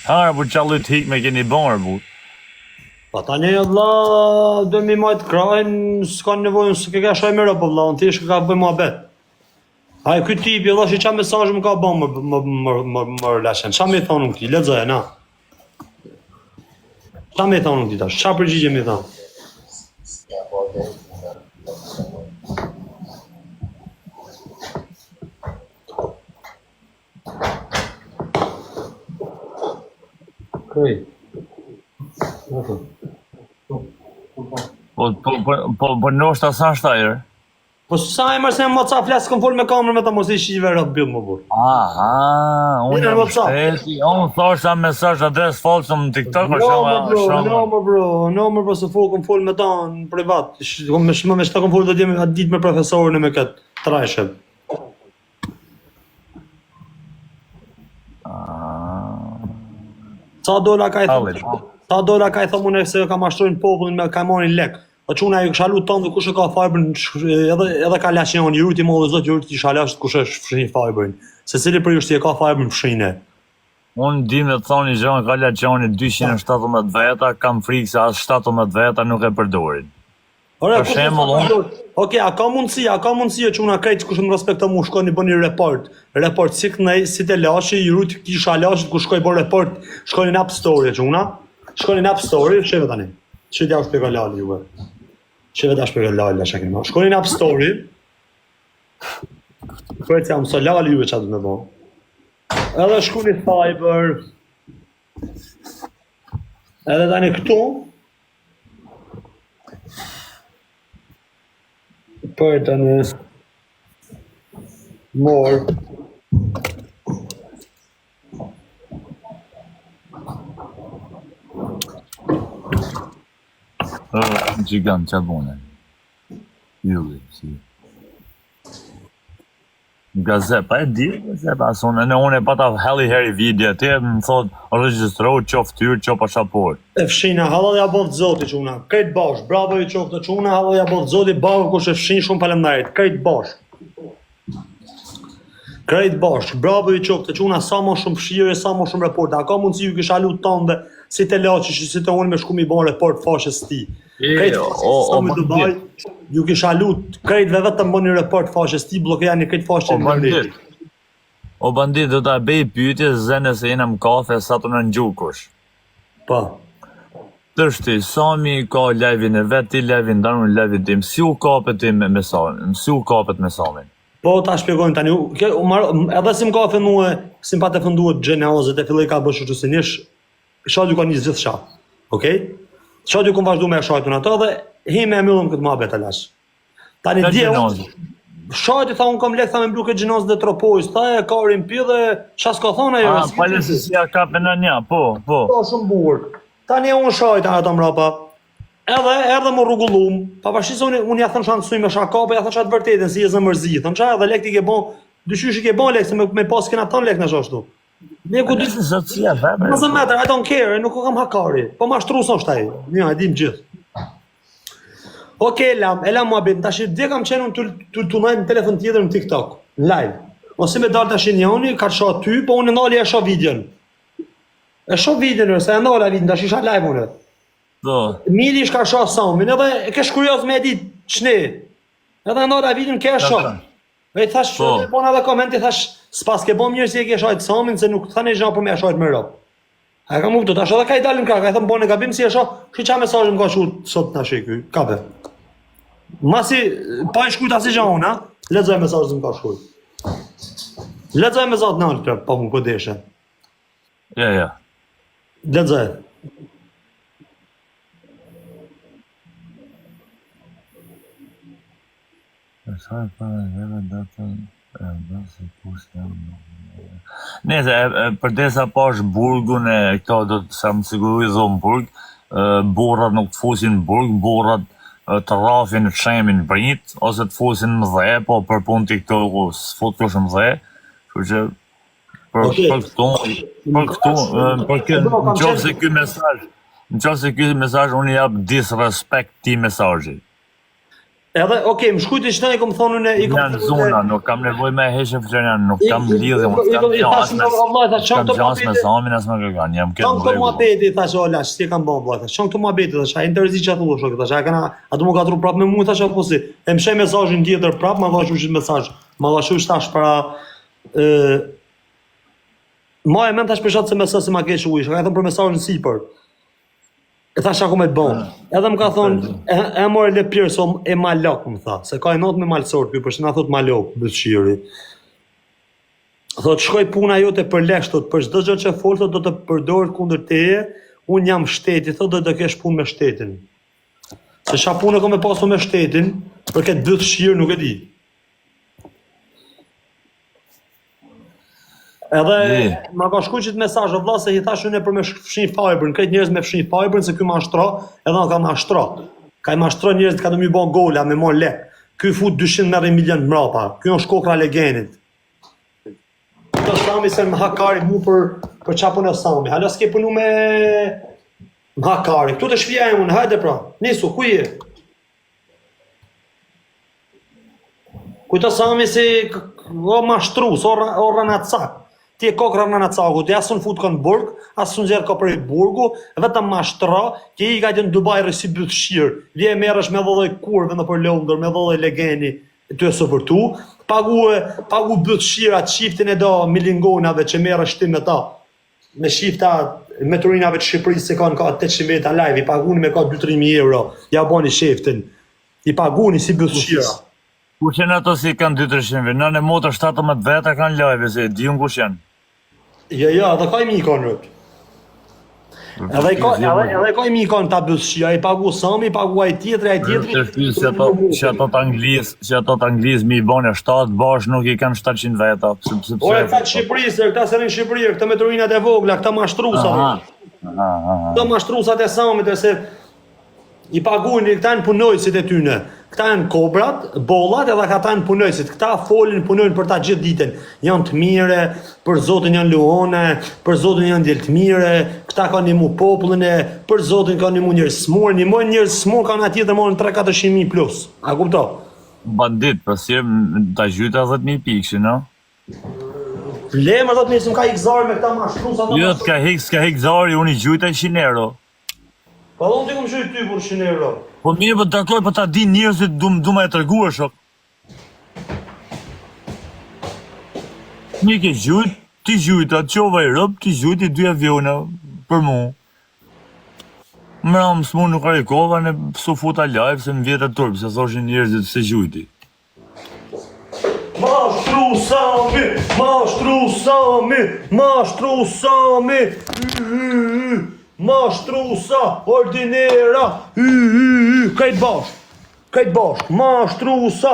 Hara për qallit hik me keni bërë, bu. Pa tani Allah, do mi majtë krajnë, s'ka nevojën, s'ke ka shaj mërë, po vla, në thjesht ka bëj muhabet. Ai ky tipi, Allah, që qa mesazh më ka bën më lashen. Qa me thonë këti, lexoje, na. Qa me thonë këti tash, qa përgjigje me thonë? Këj. Po nështë asa shtajër? Po sa e mërë se më WhatsApp flasë këm folë me kamerë me ta mos i shive rëtë bjëllë më burë. Aha, unë jam shteti, unë thosha mesazh adres falsëm në TikTok, No më bro, se këm folë me ta në privat. Me shta këm folë dhe djemi atë ditë me profesorën e me këtë trajshet. Sa dola ka i thëmë unë se ka mashtrojnë popullin me ka marrin lek. Po çuna ju kisha lut tonë kush e ka fibrin edhe ka lacion juti më zot juti ti shalash kush e fshin fibrin. Se cili për ju ka fibrin fshinë. Unë di me thoni gjën ka lacioni 217 veta, kam frikë se as 17 veta nuk e përdorin. Për shembull, okay, a ka mundësi çuna krejt kush më respekton mu shkoni bëni report si kënej si të lashi juti ti shalash kush shkoi bën report, shkoni në App Store çuna. Shkoni në App Store, sheve tani. Që t'ja shpjega lali juve. Që t'ja shpjega lali la shakin ma. Shkoni në App Store. Kërët jam së lali juve që atë me bo. Edhe shkoni Fiber. Edhe tani këtu. Për tani. More. Gigant që bune. Juli, si. Gazepa, e di, gazepa, asone, unë e pata heli heri video, ti e më thot, registrou, qof tyr, qof pasaport. E fshina, hallalja bovë zoti quna, krejt bash, bravo i qof të quna, hallalja bovë zoti, bavë kush e fshin shumë falemnarit, krejt bash. Krejt bash, bravo i qof të quna, sa më shumë fshire, sa më shumë reporte, a ka mundësi ju kisha lutë tonë dhe si të laçi, si të unë me shku mi bon report fashës ti. Krejt sa më Dubai, ju kisha lut, krejtve vetëm bëni report fashës ti, blokejani krejt fashën në bandit. O bandit, do ta bej pyetje zene se jena më kafe sa të në gjukush. Pa. Tërshti, Sami ka live-in e vetë, ti live-in danë në live-in tim, si u kapet ti me Samin, si u kapet me Samin? Po, ta shpjegojnë tani, edhe si më ka fënue, si më pa të fënduet gjenazet e filloj ka bëshu që sinish, shadu ka një gjithë shah, okej? Shadu ku më vazhdu me e shajtun ato dhe hime e myllëm këtë mabet e lash. Tani dje, shajt i tha unë kom lek, tha me mblu këtë gjenazet dhe tropojës, tha e ka rimpi dhe qas ka thona jo. Palesi si a ka për në një, po. Po, shumë burë. Tani unë shajt ato mrapa, edhe më rrugullum, pavarësisht se unë ja thënë shanë të suj me shakape, ja thënë shanë të vërtetin, si e zë mërzi, thënë qa edhe lek ti ke bon, dyshysh i ke bon lek, se me pas kena ton lek në shashtu. Ne ku dy zotësia vetë. Doesn't matter, I don't care, nuk kam hakari. Po ma shtruson shtaj. Ja, e dim gjithë. Okej, e lam muhabet. Tash dhe kam qenë të tunaj në telefon tjetër në TikTok, në live. Ose me dal tash njëri, ka shoh ty, po unë ndali e shoh videon. E shoh videon, se ndala videon, tash isha live unë. Po. Mili shka shoh Samin, edhe e ke shkurioz me ditë ç'ne. Edhe ndala videon ke shoh. E thash, bona dhe komenti, thash, s'pas ke bo mirë si e ke shajt Samin, se nuk thane gjë për me e shajt me rop. A ka muftu, tash edhe ka i dalin ka i thëmë bone gabim si e shajt, që qa mesazh më ka shkut sot në shikuj, kape. Masi, pa i shkujt asi gjë unë, lexoj mesazh më ka shkut. Lexoj mesazh në altë, pa më përdeshe. Ja. Lexoj. Nese, përdesa pash burgun e këto do të sa më sigurizon burg, burrat nuk të fusin burg, burrat të rrafin të shemin brinjt, ose të fusin më dhe, po për pun të këto s'fut kush më dhe, që që për këtu, në qofë se ky mesazh unë jap disrespekt ti mesazhit. Edhe, okej, më shkujti që i kom thonë në... Janë zona, nuk kam nevoj me heshe Florian, nuk kam lidhje, unë s'kam gjans me Samin, as me kërkan, jam këtë më regu. Qënë këto thash, ola, që ti kam bon, thash, qënë këto muhabeti, thash, a interesi që atu shok, thash, a du më katru prap me mu, thash, apo si, e më shej mesazhin tjetër prap, ma dhash ushit mesazh, ma dhash ushit tash para... Ma e men thash për shatë se mesazh se ma kesh uish, ka e thonë për mesazhin sipër. E thash ako me të bon. Edhe më ka thonë, e more le pjerë, so e malok, më tha. Se ka e not me malsort, kjo përshë nga thot malok, bëtshiri. Thot, shkoj puna jote për lesh, thot, për çdo gjë që fol, thot, do të përdorët kundër teje, unë jam shteti, thot, do të kesh punë me shtetin. Se qa punë e kom e pasu me shtetin, për këtë bëtshirë nuk e di. Edhe ma ka shku qitë mesazh o vlla se i thash unë për me fshin fajbërn, këtë njerëz me fshin fajbërn se ky mashtro, edhe ka mashtro. Ka i mashtro njerëz ka do mi bon gola me mon lek. Ky fut 200 milion mrapa. Ky është kokra legenit. Këto Sami se më hakari mu për çapun e Sami. Hala s'ke punu me më hakari. Këtu të shpia e unë, hajde pra. Nisu, ku je? Kujto Sami si o mashtru, o ranacak. Ti e kokra në caku, ti asun fut kanë burg, asun gjerë ka për burgu, vetëm mashtra, ti i ka të në Dubai rësi bëtshirë, vje merresh me vëlloj kurve në për Londër, me vëlloj legeni, ty e sëpërtu, pagu bëtshira qiftin e do milingonave që merresh ti me ta, me shifta meturinave të Shqipërisë se kanë ka 800 veta live, i paguni me ka 2-3.000 euro, ja bani shiftin, i paguni si bëtshira. Ku qenë ato si kanë 2-300 veta, në motor 17 veta kanë live, se di unë ku qenë. Ja, edhe ka i mi kanë rëpë. Edhe ka i mi kanë ta bëtshia, i pagu Sami, i pagu aj tjetëri. Që ato të anglisë mi i bane 7 bash nuk i kanë 700 veta. Ore, këta Shqipërisë, këta se rinë Shqipërirë, këta meturinat e vogla, këta mashtrusat. Këta mashtrusat e Samit, se i pagujnë, këta në punojësit e tyne. Këta janë kobrat, bollat edhe këta janë punojësit. Këta folin, punojnë për ta gjithë ditën. Janë të mire, për Zotin janë luone, për Zotin janë djelë të mire, këta ka një mu popullin e, për Zotin ka një mu njërë smur, një mu njërë smur ka në atjetër morën 3-400.000 plus. A kupto? Bandit, pësirë ta gjyta 10.000 pikë, no? Lemër 10.000 më ka ikzari me këta mashtrusa. Jo, s'ka ikzari, unë i gjyta 100 euro. Pa do në të këmë shujt ty për 100 euro. Po mirë, po dakoj, po ta din njerëzit du me e tërguar, shok. Një ke gjujt, ti gjujt, atë qova i rëp, ti gjujt i 2 aviona për mu. Mëram s'mu nuk arikova, ne su futa live, se më vjetë të turpë, se thoshin njerëzit se gjujti. Mashtru Sami, mashtru Sami, mashtru Sami, mashtrusa, ordinera, kajt bashk, mashtrusa,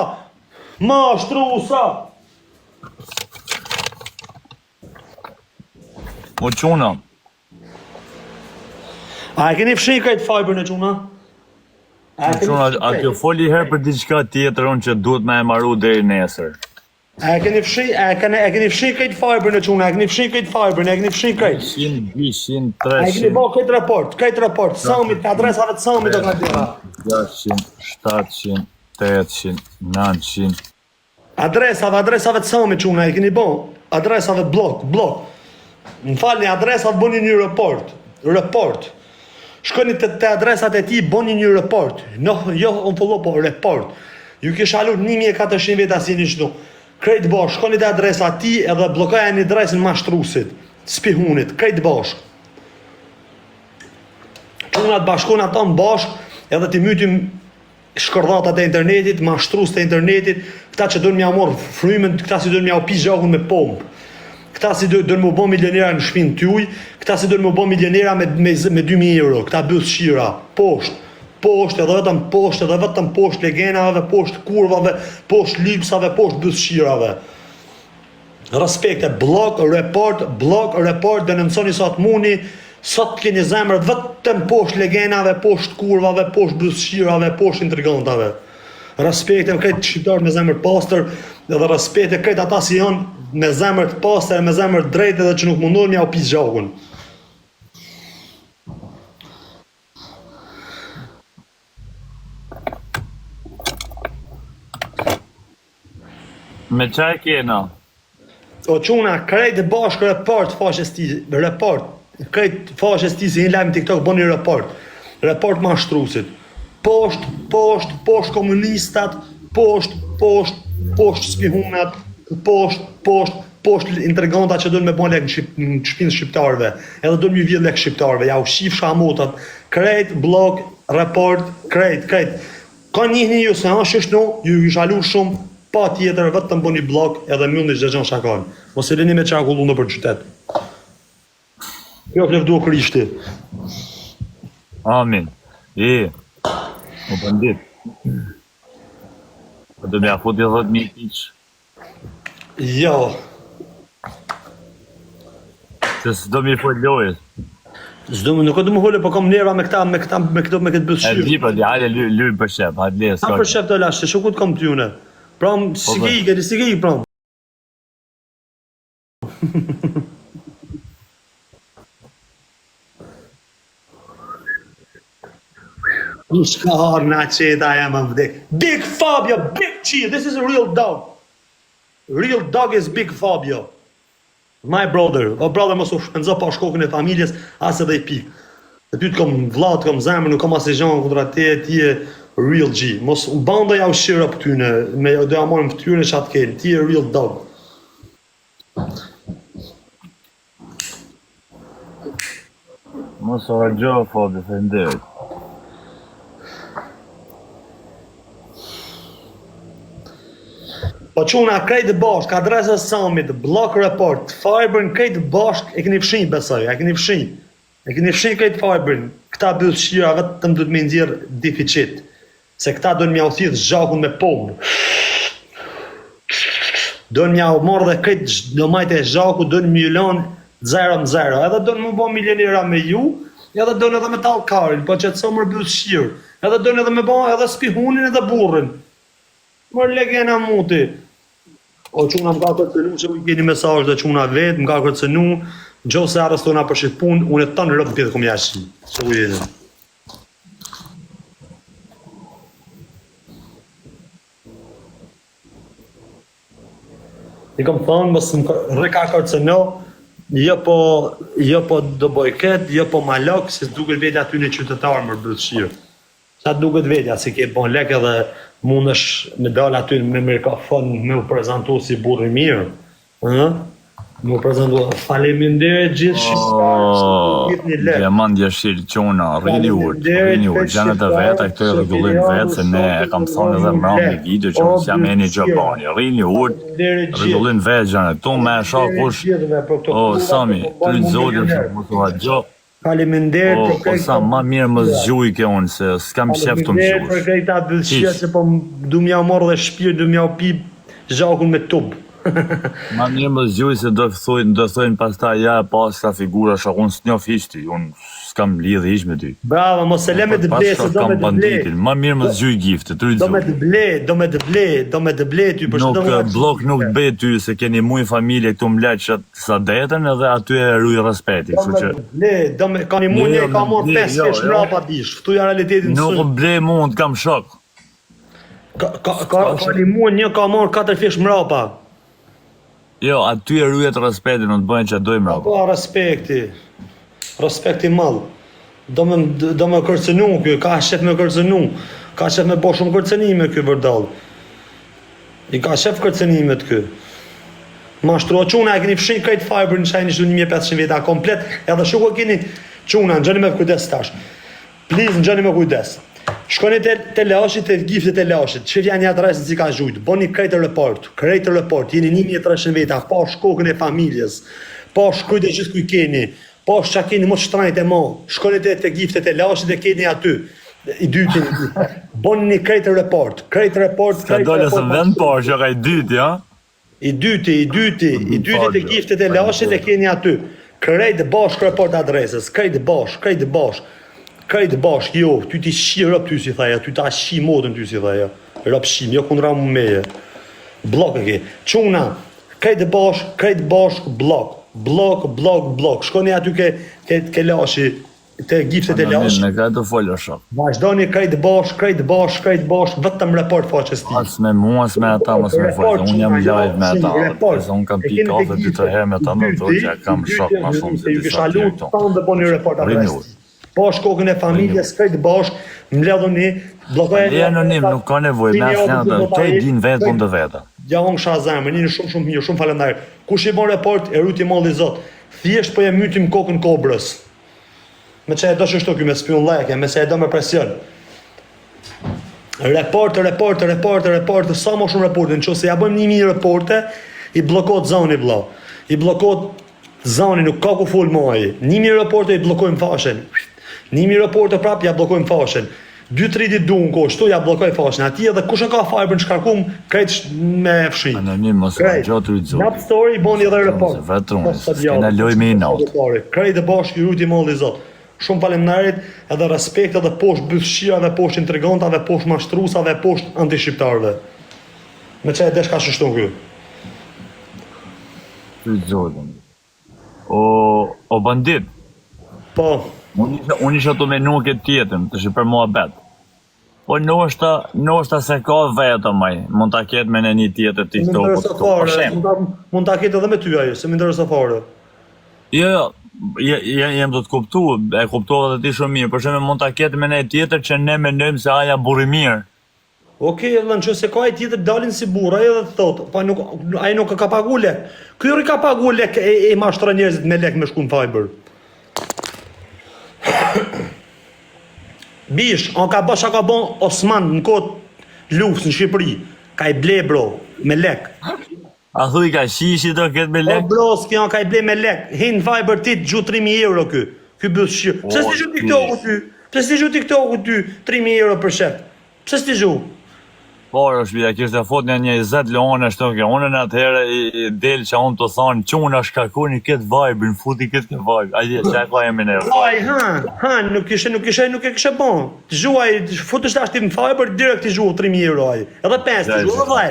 O quna. A e keni fshin kajt fajbër në quna? Quna, a kjo foli her për diçka tjetër unë që duhet me e maru deri nesër. A e keni fshin kajt fajbër në quna, a e keni fshin kajt fajbër, a e keni fshin kajt? 100, 200, 300. A e keni bo kajt raport, Samit, adresave të Samit do ka dira. 600, 700, 800, 900. Adresave të Samit quna, e keni bo, adresave blok. Më falni, adresat bëni një report. Shkoni të adresat e ti, bëni një report. Jo, unë follo, po report. Ju kish alur 1400 veta si një qëtu. Krejt bashk, shkoni të adresat ti edhe blokaja një adresin mashtrusit, spihunit, krejt bashk. Qunat bashkon ato në bashk, edhe ti mytim shkërdatat e internetit, mashtrus të internetit, këta që dërë mja morë frymen, këta si dërë mja pi zhakun me pompë. Këta si dërë më bo milionera në shpinë t'juj, këta si dërë më bo milionera me 2.000 euro, këta bëthshira, poshtë, edhe vetëm poshtë legenave, poshtë kurvave, poshtë lypsave, poshtë bëthshirave. Respekte, blok, report, dhe në mësoni sot muni, sot keni zemër vetëm poshtë legenave, poshtë kurvave, poshtë bëthshirave, poshtë intrigantave. Respekte këtë shqiptarët me zemër pastër, dhe respekte këtë ata si janë me zemër të pastër, me zemër drejtë dhe që nuk mundohen mja u pisë gjakun. Me çaj kena? O quna, krejt bashkë report faqes ti, report. Krejt faqes ti si një lajm TikTok bën një report. Report mashtruesit. Poshtë komunistat, poshtë spihunat, poshtë intriganta që duhen me bën lek në shtëpinë shqiptarëve. Edhe duhen me vjedh lek shqiptarëve. Ja u shif shamotat. Krejt blog, report, krejt. Ka njihni ju se ashtu ju shalu shumë, pa tjetër vetëm bëni blog edhe mjundi çdo gjë shakon. Mos e lini me çakullu nëpër qytet. Kjo vlefdu Krishti. Amin. O bandit. Po do më afut 10.000 piç. Jo. Se s'do mi fol lojës. Nuk do më hole, po kam nerva me këtë bëllshyrë. E di, po di, hajde lyj për shep, hajde le, s'ka. Për shep të lashe, shukut kam t'june. Pram, si ke i, pram. Shka harna qeta jam më vdek. Big Fabio, Big G, this is a real dog. Real dog is Big Fabio. My brother, o brother mos u shpenzo pa shkokën e familjes, as edhe I pik. E ty të kom vllaut, kom zemër, nuk kom asë gjanë kundra te, ti e real G. Mos u banda ja u shira për tyne, me do ja marrëm për tyne që atë kelë, ti e real dog. Mos o rëgjo, Fabi, fenderit. Po quna, krejt bashk, adresa Samit, block report, Fiberin krejt bashk, e keni fshin besoj, e keni fshin krejt Fiberin, këta bëllshira vetëm du të me nxjerr deficit, se këta do në mja u thith zhakun me pomë, do në mja u marrë dhe krejt do majtë e zhaku, do në milon 0-0, edhe do në më bo milionera me ju, edhe do në edhe me talkarin, po që të somër bëllshirë, edhe do në edhe me bo edhe spihunin edhe burrin, mërë legena muti. O quna më ka kërcenu që u I keni mesazh dhe quna vetë, më ka kërcenu, gjo se arës tona për shqip punë, unë e tanë rëpë pjetë kom jashtë. Që u jetë. I kom thonë, mësë më reka kërcenu, jo po do bojket, jo po malok, se duket vetja aty në qytetarë më bëllshirë. Sa duket vetja, si ke bon lek edhe mund është me dalë aty me mikrofon me u prezentu si burri mirë. Me u prezentu, faleminderit gjithë shqiptarë. Diamandja shirë qona, rini urtë, gjanët e vetë, këto e rregullim vetë, se ne e kam thonë edhe mram një video që mos jam e një Gjapani. Rini urtë, rregullim vetë gjanët, tu me e shakush, o Sami, të një zotin që më të haqjo, faleminderit për këtë. O sa, ma mirë më zgjuj ke unë, se s'kam qef të më zgjuj. Për këta bëllshia që po du m'ja morë dhe shpirë, du m'ja pi zhakun me tubë. Ma mirë më zgjuj se do thojnë pas ta ja pas ka figura shak, unë s'njof ishti, unë s'kam lidhë ish me ty. Bravo, mos e le me të ble, se do me të ble. Ma mirë më zgjuj gifte, të rritë do me të ble ty për nuk blok nuk të bëj ty se keni muj familje këtu mleq që sa detën edhe aty e rruj respekti. Do me ka një muj një ka morë 5 fesh mrapa dish, ftuja realitetin së. Nuk ble mund, kam shok. Ka një muj një ka morë 4 fesh mrapa. Jo, aty e rrujet respekti, në të bëjnë që dojmë mrapa. Po, respekti malë. Do me kërcenu kjo, ka shef me kërcenu, ka shef me bo shumë kërcenime kjo vërdal. I ka shef kërcenimet kjo. Mashtru, quna e keni fshin krejt Fiber në shajnë ishtu 1500 veta komplet, edhe shuko keni quna, në gjeni me kujdes tash. Please, në gjeni me kujdes. Shkoni të lashit, të giftet e lashit, qëfja një adresën si ka zhujt, boni krejt report, jeni 1300 veta, pa shkokën e familjes, pa shkujt e gjithë kuj keni, pa shqa keni mos shtrajt e mo, shkoni të giftet e lashit e keni aty, I dytin, boni një krejt report. Ka dole se vend parë që ka I dyti, ja? I dyti të giftet e lashit e keni aty, krejt bashk report adresës, krejt bashk, jo, ty ti shi rëp ty si thaja, ty ta shi modën ty si thaja, rëp shim, jo kundra mu meje. Blok e ke, quna, krejt bashk, blok, shkoni aty ke lashi, te gipset e lash. Në ka të folë shok. Vazhdoni krejt bosh, vetëm report faqes ti. As me mua, as me ata, as me folë. Unë jam live me ata. Unë kam pi kafe 2-3 herë me ta në të që kam shok ma shumë se disa tjerë këto. Ju dhe boni report adres. Bosh kokën e familjes, krejt bosh, mbledhuni, bllokojeni. Je anonim, nuk ka nevojë me asnjë, to e din vetë punë të veta. Ja on Shazam, jeni shumë mirë, shumë faleminderit. Kush i bën report e ruti malli Zot. Thjesht po e mytim kokën kobrës. Me që e do shështu kjo me spion like, me që e do me presion. Report, sa më shumë reporte, në që se ja bëjmë 1000 reporte, i blokot zoni bla. I blokot zoni, nuk ka ku full muaj. 1000 reporte i blokojmë fashen. 1000 reporte prap ja blokojmë fashen. 2-3 ditë duan ko, shtu ja blokoj fashen. Ati edhe kush e ka fiber në shkarkum, krejt me fshi. Anonim, mos ka gjatë rritë Nap story, boni edhe report. Vetëm, s'kena loj me i natë. Krejt e bashkë, ju ti malli Zot. Shumë faleminderit, edhe respekt edhe poshtë bysqirave, poshtë intrigantave, poshtë mashtrusave, poshtë antishqiptarëve. Me që e desh ka shështu kjo. Ty zotën. O bandit. Po. Unë isha të menu këtë tjetën, të shi për mua bet. Po nështë se ka vetëm maj, mund ta ketë me në një tjetër TikTok. Mund ta ketë edhe me ty ajo, se më ndërës fare. Jo, jem të kuptu, e kuptova dhe ti shumë mirë, për shumë mund ta ketë me në tjetër që ne menojmë se aja buri mirë. Okej, në që se ka e tjetër dalin si burë, ajo dhe thotë, pa ajo nuk ka pagu lek. Kjori ka pagu lek e mashtra njerëzit me lek me shku në fiber. Bish, ka basha ka bon Osman në kod luft në Shqipëri, ka i ble bro, me lek. A thuj ka shishi do këtë me lek? O bro, s'ki ka i ble me lek, hin fiber ti të gju 3.000 euro kë bëth shqip. Pse s'ti gju TikTok-u ty? Pse s'ti gju TikTok-u ty 3.000 euro për shep? Pse s'ti gju? Por, shpida, kishte fot një 20 leone shto kjo, unë në atëherë i del që unë të thonë, që unë është kakoni këtë vibe, në futi këtë vibe, aje, që e ka e minerë. Oj, nuk e kishe bon, të gjuaj, futësht ashtë më fiber, direkt të gjuaj 3.000 euro aje, edhe 5, të gjuaj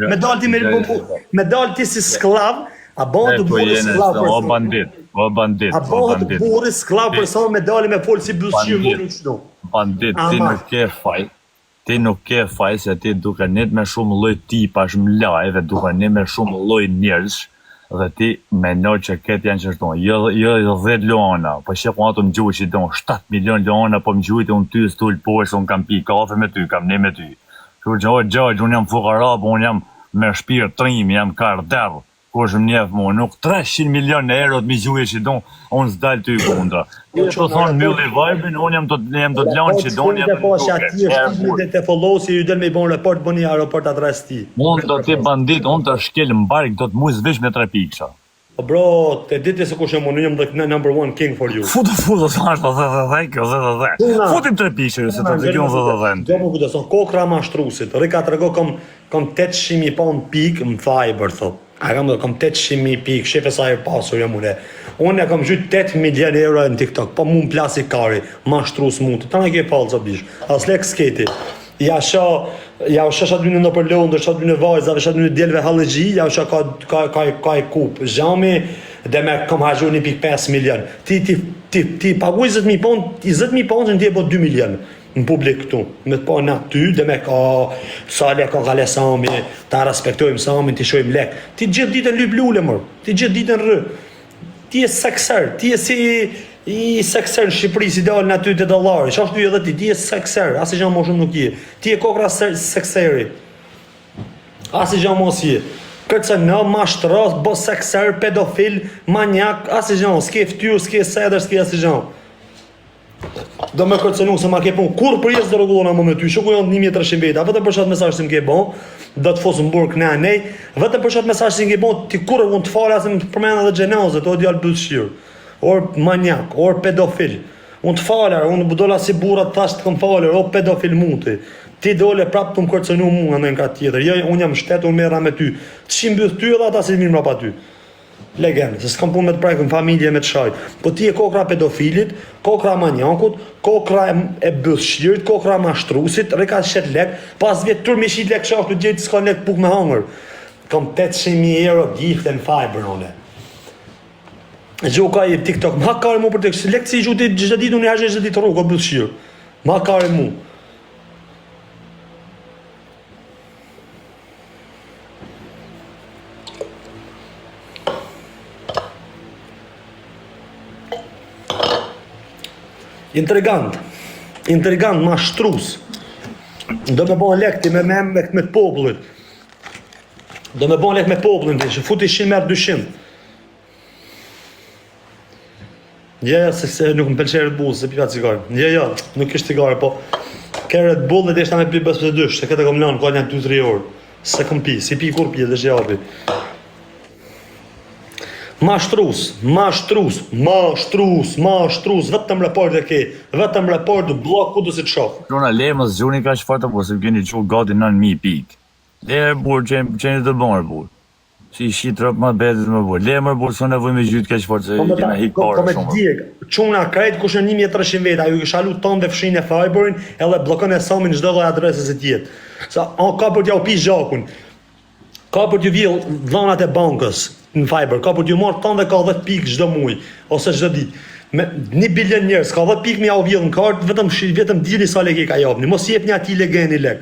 edhe 10, me dalë ti si sklav, a bon të buri sklav për O bandit, a bon të buri sklav për sa me dalë me folë si bësqirë më në qëto. Bandit, ti nuk ke faj. Ti nuk ke faj se ti duke net me shumë lloj tipash më live, duke net me shumë lloj njerëz, dhe ti menoj që këtë janë qështon, jo 10 leona, po që ku ato më gjuhë që don 7 milion leona, po më gjuhë të unë ty stull poshtë, unë kam pi kafe me ty, kam ne me ty. Kërë gjoj, unë jam fukara, po unë jam me shpirë trim, jam karderë, ku është më njefë mu, nuk 300 milion euro të mi gjuhë që don, unë s'dalë ty kundra. Të thonë mjulli vibin, unë jam të lanë që do, jam të nuk të follow si ju del me i bon report, bëni aeroport adres ti. Unë do ti bandit, unë të shkel mbark, do të mujë zvish me 3 piksha. Bro, te diti se kush jam unë jam the number 1 king for you. Futu, sa është dhe. Futim 3 piksha, se të të gjonë dhe. Do më kujtë, son kokra mashtrusit, rika të rego kom 800.000 pound pik më fiber, thot. A kam 800.000 pik, shefe sa e pasur jam une. Unë e kam gjyt 8 milion euro në TikTok, po mu në plasi kari, mashtrus mund, ta në kje falë zë bish, as lek sketi. Ja shë dynë në për lëndër, shë dynë vajzave, shë dynë djelve halëgji, ja shë ka i kup. Zhami, dhe me kam haqur 1.5 milion. Ti paguj 20.000 pound, 20.000 pound që në ti e po 2 milion në publik këtu. Me të po në ty, dhe me ka sa lek ka kale sami, ta respektojmë sami, ti shojmë lek. Ti gjithë ditën lyp lule, mërë, ti gjithë ditën rë. Ti e sekser, ti e si i sekser në Shqipëri si dalë në ty të $, që ashtu edhe ti e sekser, asë i gjanë më shumë nuk je. Ti e kokra sekseri, asë i gjanë mos je. Këtë se në mashtras, bo sekser, pedofil, manjak, asë i gjanë, s'ke ftyrë, s'ke seder, s'ke asë i gjanë. Do me kërcenu se ma ke pun, kur për jesë dhe regullona më me ty, shuku janë 1300 veta, vetëm për shatë mesaj që më ke bon, do të fosë më burë këne a nej, vetëm për shatë mesaj që më ke bon, ti kur unë të fale asë më përmena dhe gjenazët, o djallë bëllëshirë, or manjak, or pedofil, unë të fale, unë dola si burat thashtë të këm fale, o pedofil muti, ti dole prapë të më kërcenu mu nga në nga tjetër, jo, unë jam shtetë, unë mera me ty, të shimbëth ty edhe ata si mirë mrapa ty. Legendë, se s'kam punë me të prajkë në familje me të shajt. Po ti e kokra pedofilit, kokra manjakut, kokra e bëthshirit, kokra mashtrusit, reka shet lek, pas vjetë tur me shit lek shashtu gjithë s'ka lek puk me hangër. Kam 800.000 euro gifte në fiber, one. Gjo ka i TikTok, ma kare mu për të kështë, lekë si gju të gjithë ditë, unë i hashtë gjithë ditë rrugë, o bëllëshirë. Ma kare mu. Intrigant, ma shtrus. Do me bon lekti me të popullit. Do me bon lekt me popullin të ishë, futi 100 merë 200. Ja, se nuk më pëlqej Red Bull, se pipa cigare. Ja, nuk ishte cigare, po ke Red Bull dhe ishte me pi bës për dysh, se këtë kom lanë, ka një 2-3 orë. Se kom pi, si pi kur pi, dhe shjapi. Mashtrus, vetëm report e ke, vetëm report dhe blok ku do si të shofë. Rona, le mos gjuni ka shfarta, po se keni qo gati 9.000 pik. Le e burë, qeni të bon e burë. Si shit rëpë ma betit më burë. Le më burë, s'o nevoj me gjytë ka shfarta, se kena hik parë shumë. Quna krejt kush në 1300 veta, ju kisha lu ton dhe fshin e fiberin, edhe blokon e samin çdo lloj adresës e tjetë. Sa ka për t'ja u pi zhakun, ka për t'ju vjell dhanat e bankës në fiber, ka për t'ju marrë ton dhe ka 10 pikë çdo muj, ose çdo ditë. Me 1 bilion njerëz, ka 10 pikë me ja u vjell në kartë, vetëm dili sa lekë ka japni. Mos jepni atij legeni lek.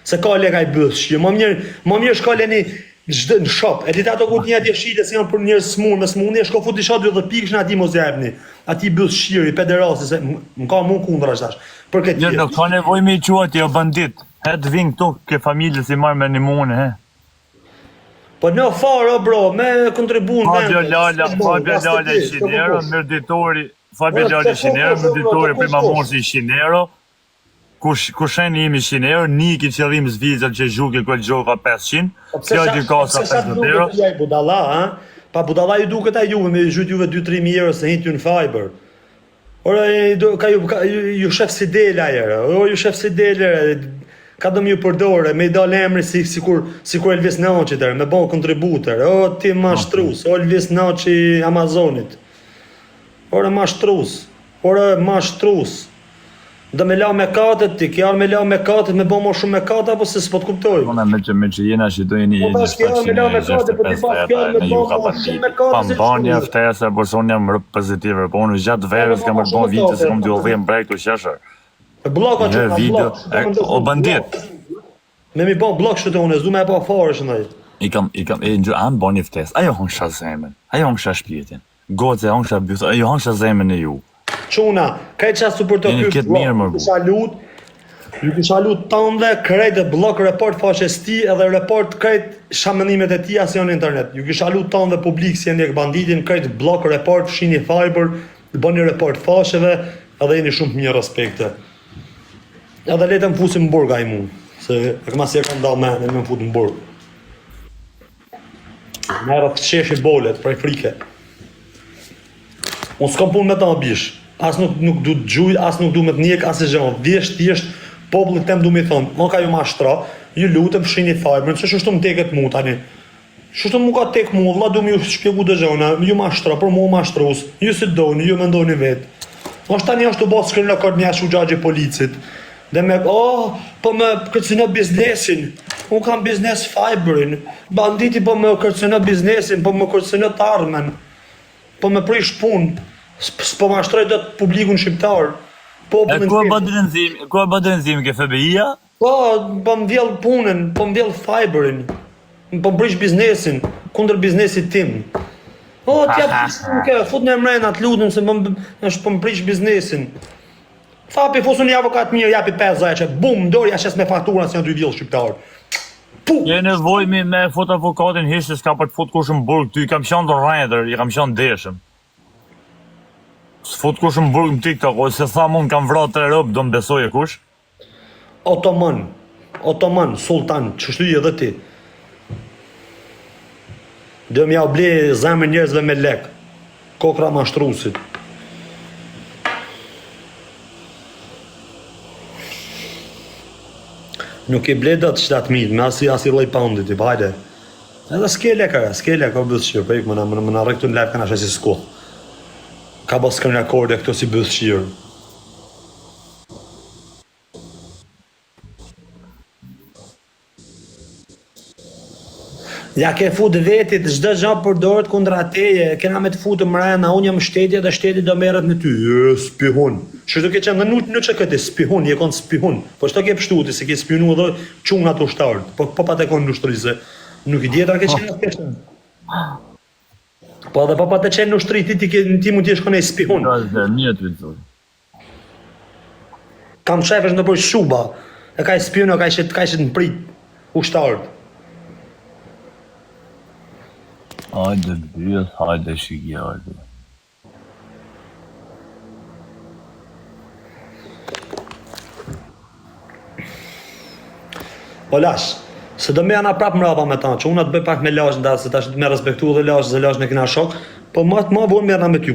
Se ka lek ai bësh. Më mirë shkalleni në shop. E ditë ato ku një atje shite se janë për njerëz smur, me smundje, shko futi shat 10 pikësh në atij mos jepni. Atij bësh shiri, pederasti se më ka mu kundra tash. Për këtë. Jo, nuk ka nevojë me quat jo bandit. Het vin këtu ke familje si marr me nimone, he. Po në faro bro, me kontribun Fabio Lala, Shinero, Mirditori, Fabio Lala Shinero, Mirditori për mamorsi Shinero. Kusheni jemi 100 euro, Niki qëllim zvizat që zhuke këtë gjoka 500, kjo gjykasa 500 euro. Budalla, ha? Pa budalla ju duket a juve, me zhut juve 2-3.000 euro se hinë ju në fiber. Ora, ju shef si del ajer, ju shef si del, ka do më ju përdore, me i dal emri si kur Elvis Naci tërë, me bon kontributer, o ti ma shtrus, o Elvis Naci Amazonit. Ora ma shtrus. Do me la me katët, ti kjarë me la me katët, me bo më shumë me katë, apo se s'po t'kuptoj? Ona me që jena që do jeni 1.65 ju ka pambanja ftesa, por se unë jam rëpë pozitive, po unë gjatë verës kam rëpë bon vite, se kom t'ju dhejmë brejt të sheshër. Bloka që ka blok. O bandit. Me mi bon blok që të unë, s'du me e pa farë shëndaj. Anë bon një ftes, ajo hongsha zemen, ajo hongsha shpjetin, goce hongsha bjus, ajo hongsha zemen e ju. Quna, krejt qasu për të kërë, ju kisha lut tanë dhe krejt e blok report faqes ti edhe report krejt shamënimet e ti asë janë internet. Ju kisha lut tanë dhe publik si jeni e banditin, krejt blok report, fshini fiber, bëni report faqeve edhe jeni shumë një respekte. Edhe letëm fusim në burg a i mu, se e këma si e kam dal me më fut në burg. Merë të qeshi bolet, prej frike. Unë s'kam pun me ta bish. As nuk du të gjuj, as nuk du me të njek, as e gjënë. Thjesht, popullit tem du me thonë, ma ka ju mashtra, ju lutëm fshini fiberin, se shështu më teket mu tani. Shështu mu ka tek mu, vla du me ju shpjegu dhe gjëna, ju mashtra, për mu mashtrus, ju si doni, ju me ndoni vetë. Ashtë tani ashtu bas shkërën në kërë një ashtu gjagje policit. Dhe me, po me kërcënë biznesin, unë kam biznes fiberin, banditi po me kërcënë biznesin, po me kërcënë të armen, po me prish punë. S'po mashtroj do të publikun shqiptar. Ku e bëdrenzim ke FBI-a? Po më vjell punën, po më vjell fiberin, po më prish biznesin, kundër biznesit tim. T'ja fut në emrena të lutëm se po më prish biznesin. Thapi, fosu një avokat mirë, japi 5 zajqe, bum, ndori ashes me faktura se janë 2 vjell shqiptar. Je nevoj me fut avokatin hishtë s'ka për të fut kush në burg, ty i kam qanë të rrejder, i kam qanë deshëm. S'fut kush në burg në TikTok, ose tha mund kam vrat 3 rëpë, do më besoj e kush? Otoman, sultan, qështu i edhe ti. Dhe m'ja u ble zemën njerëzve me lek, kokra mashtrusit. Nuk i ble do të 7.000, me asi loj poundit, i bajde. Edhe s'ke lekara, o bësë shqirë, për ikë më në rektu në lepë kanë ashe si s'ko. Ka bas kërën akorde këto si bësë shqirë. Ja ke futë vetit, çdo gjë përdoret kundra teje, kena me të futë mrena, unë jam shteti dhe shteti do merret me ty. Spihun. Që do ke qenë në që këtë, spihun, je kon spihun. Po çto ke pështuti, se ke spionu edhe çunga të ushtarët. Po pa të kon në ushtri, se nuk I djetra ke qenë atë kështë. Po edhe pa të qenë në ushtri, ti mund t'jesh kone spihun. Kam shefesh në për shuba, e ka I spionu, ka ishet në prit, ushtarët. Hajde bëjës, hajde shiki, hajde. O lash, se do me jana prap mrapa me ta, që unë atë bëj pak me lash, nda se tash me respektu dhe lash, se lash në kina shok, po ma vonë me jana me ty.